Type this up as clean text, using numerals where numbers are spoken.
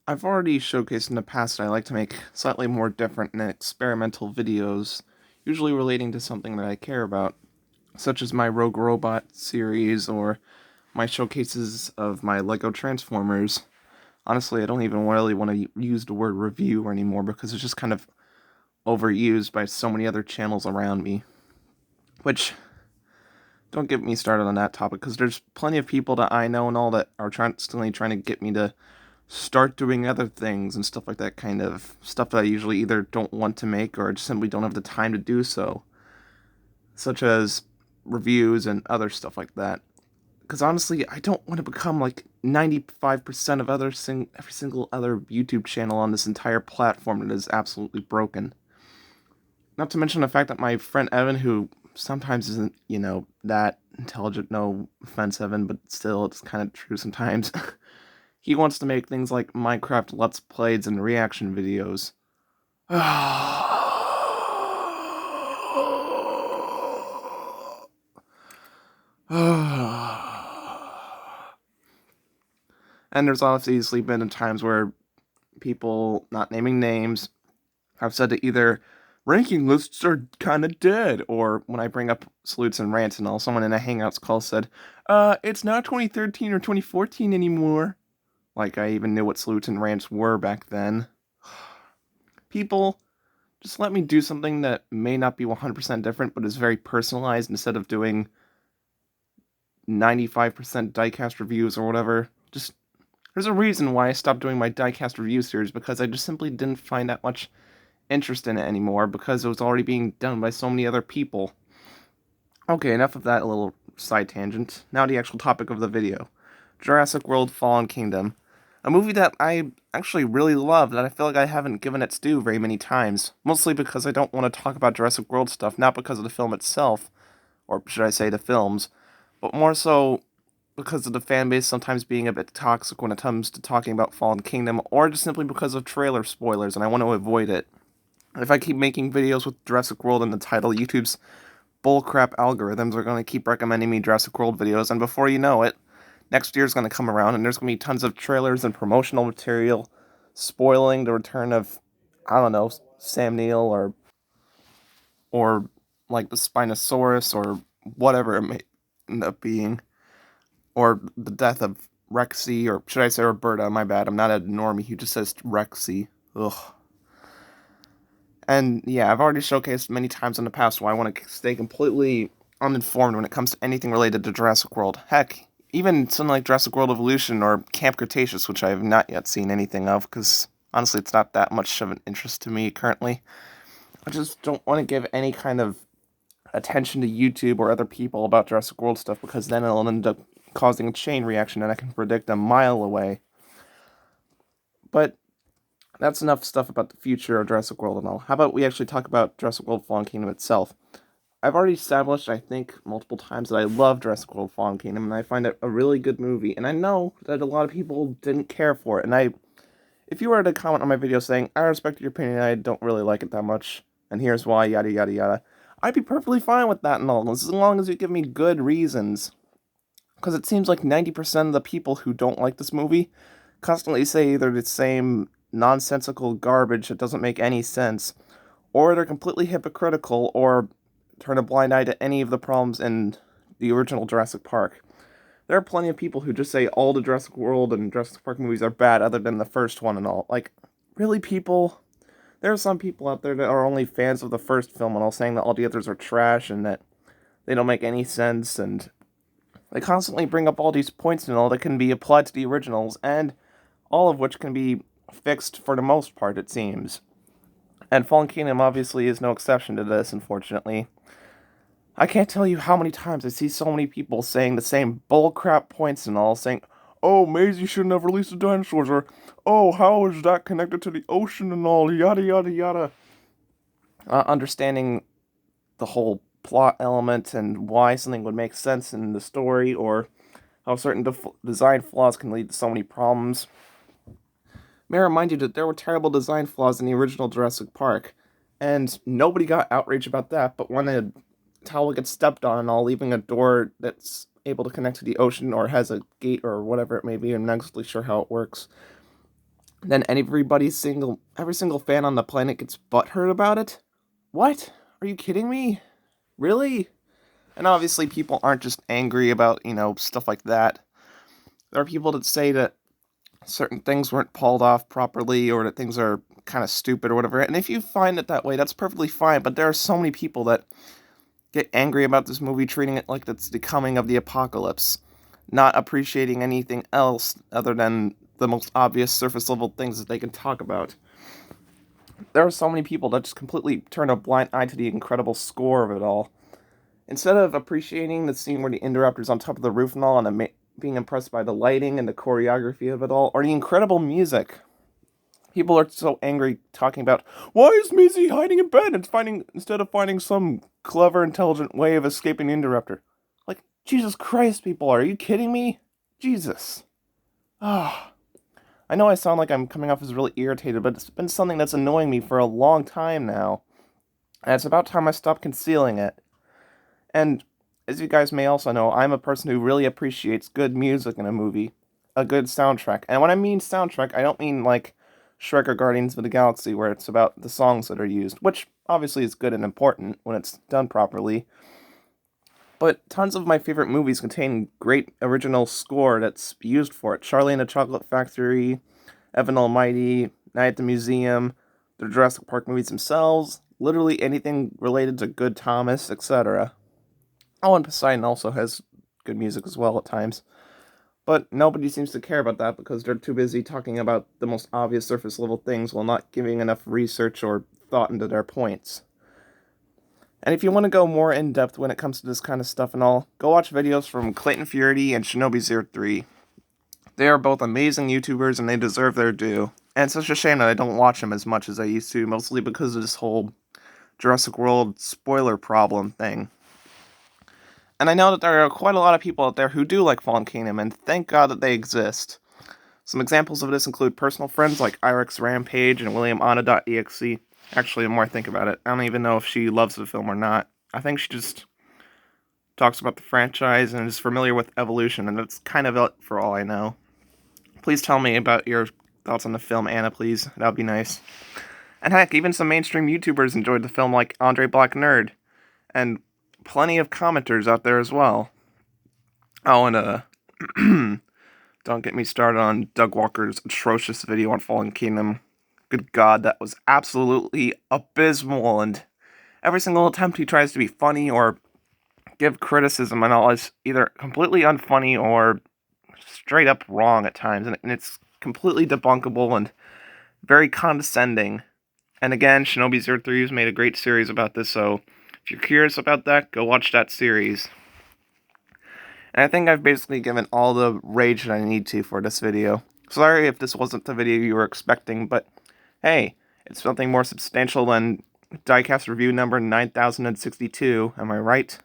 I've already showcased in the past that I like to make slightly more different and experimental videos, usually relating to something that I care about, such as my Rogue Robot series or my showcases of my Lego Transformers. Honestly, I don't even really want to use the word review anymore because it's just kind of overused by so many other channels around me. Which, don't get me started on that topic because there's plenty of people that I know and all that are constantly trying to get me to start doing other things and stuff like that, kind of stuff that I usually either don't want to make or just simply don't have the time to do so, such as reviews and other stuff like that. Because honestly, I don't want to become like 95% of every single other YouTube channel on this entire platform that is absolutely broken. Not to mention the fact that my friend Evan, who sometimes isn't, that intelligent, no offense, Evan, but still, it's kind of true sometimes. He wants to make things like Minecraft Let's Plays and reaction videos. And there's obviously been times where people, not naming names, have said that either ranking lists are kind of dead, or when I bring up salutes and rants and all, someone in a Hangouts call said, it's not 2013 or 2014 anymore. Like I even knew what salutes and rants were back then. People, just let me do something that may not be 100% different, but is very personalized instead of doing 95% diecast reviews or whatever. Just, there's a reason why I stopped doing my diecast review series, because I just simply didn't find that much interest in it anymore, because it was already being done by so many other people. Okay, enough of that little side tangent. Now the actual topic of the video. Jurassic World Fallen Kingdom. A movie that I actually really love, that I feel like I haven't given its due very many times. Mostly because I don't want to talk about Jurassic World stuff, not because of the film itself, or should I say the films, but more so because of the fan base sometimes being a bit toxic when it comes to talking about Fallen Kingdom, or just simply because of trailer spoilers, and I want to avoid it. If I keep making videos with Jurassic World in the title, YouTube's bullcrap algorithms are going to keep recommending me Jurassic World videos, and before you know it, next year's going to come around, and there's going to be tons of trailers and promotional material spoiling the return of, I don't know, Sam Neill, or like the Spinosaurus, or whatever it may end up being, or the death of Rexy, or should I say Roberta? My bad, I'm not a normie who just says Rexy. Ugh. And yeah, I've already showcased many times in the past why I want to stay completely uninformed when it comes to anything related to Jurassic World. Heck, even something like Jurassic World Evolution or Camp Cretaceous, which I have not yet seen anything of, because honestly, it's not that much of an interest to me currently. I just don't want to give any kind of attention to YouTube or other people about Jurassic World stuff, because then it'll end up causing a chain reaction and I can predict a mile away. But that's enough stuff about the future of Jurassic World and all. How about we actually talk about Jurassic World Fallen Kingdom itself? I've already established, I think, multiple times that I love Jurassic World Fallen Kingdom, and I find it a really good movie. And I know that a lot of people didn't care for it. And if you were to comment on my video saying, I respect your opinion, I don't really like it that much, and here's why, yada yada yada, I'd be perfectly fine with that and all, as long as you give me good reasons. Because it seems like 90% of the people who don't like this movie constantly say either the same nonsensical garbage that doesn't make any sense, or they're completely hypocritical, or turn a blind eye to any of the problems in the original Jurassic Park. There are plenty of people who just say all the Jurassic World and Jurassic Park movies are bad other than the first one and all. Like, really, people? There are some people out there that are only fans of the first film and all, saying that all the others are trash and that they don't make any sense, and they constantly bring up all these points and all that can be applied to the originals, and all of which can be fixed for the most part, it seems. And Fallen Kingdom obviously is no exception to this, unfortunately. I can't tell you how many times I see so many people saying the same bullcrap points and all, saying, oh, Maisie shouldn't have released the dinosaurs, or, oh, how is that connected to the ocean and all, yada yada yada. Understanding the whole plot element and why something would make sense in the story, or how certain design flaws can lead to so many problems. May I remind you that there were terrible design flaws in the original Jurassic Park, and nobody got outraged about that, but when a towel gets stepped on and all, leaving a door that's able to connect to the ocean or has a gate or whatever it may be, I'm not exactly sure how it works. then every single fan on the planet gets butthurt about it? What? Are you kidding me? Really? And obviously people aren't just angry about, stuff like that. There are people that say that certain things weren't pulled off properly or that things are kind of stupid or whatever. And if you find it that way, that's perfectly fine. But there are so many people that get angry about this movie, treating it like it's the coming of the apocalypse, not appreciating anything else other than the most obvious surface level things that they can talk about. There are so many people that just completely turn a blind eye to the incredible score of it all. Instead of appreciating the scene where the Indoraptor's on top of the roof and all, and being impressed by the lighting and the choreography of it all, or the incredible music, people are so angry talking about, why is Maisie hiding in bed instead of finding some clever, intelligent way of escaping the Indoraptor? Like, Jesus Christ, people, are you kidding me? Jesus. Ah. I know I sound like I'm coming off as really irritated, but it's been something that's annoying me for a long time now. And it's about time I stopped concealing it. And as you guys may also know, I'm a person who really appreciates good music in a movie, a good soundtrack. And when I mean soundtrack, I don't mean like Shrek or Guardians of the Galaxy, where it's about the songs that are used, which obviously is good and important when it's done properly. But tons of my favorite movies contain great original score that's used for it. Charlie and the Chocolate Factory, Evan Almighty, Night at the Museum, the Jurassic Park movies themselves, literally anything related to Good Thomas, etc. Oh, and Poseidon also has good music as well at times. But nobody seems to care about that because they're too busy talking about the most obvious surface level things while not giving enough research or thought into their points. And if you want to go more in depth when it comes to this kind of stuff and all, go watch videos from Clayton Fury and Shinobi03. They are both amazing YouTubers and they deserve their due. And it's such a shame that I don't watch them as much as I used to, mostly because of this whole Jurassic World spoiler problem thing. And I know that there are quite a lot of people out there who do like Fallen Kingdom, and thank God that they exist. Some examples of this include personal friends like Irex Rampage and WilliamAnna.exe. Actually, the more I think about it, I don't even know if she loves the film or not. I think she just talks about the franchise and is familiar with Evolution, and that's kind of it for all I know. Please tell me about your thoughts on the film, Anna, please. That would be nice. And heck, even some mainstream YouTubers enjoyed the film like Andre Black Nerd, and plenty of commenters out there as well. Oh, and don't get me started on Doug Walker's atrocious video on Fallen Kingdom. Good God, that was absolutely abysmal, and every single attempt he tries to be funny or give criticism and all is either completely unfunny or straight up wrong at times, and it's completely debunkable and very condescending. And again, Shinobi03 has made a great series about this, so if you're curious about that, go watch that series. And I think I've basically given all the rage that I need to for this video. Sorry if this wasn't the video you were expecting, but hey, it's something more substantial than Diecast review number 9062, am I right?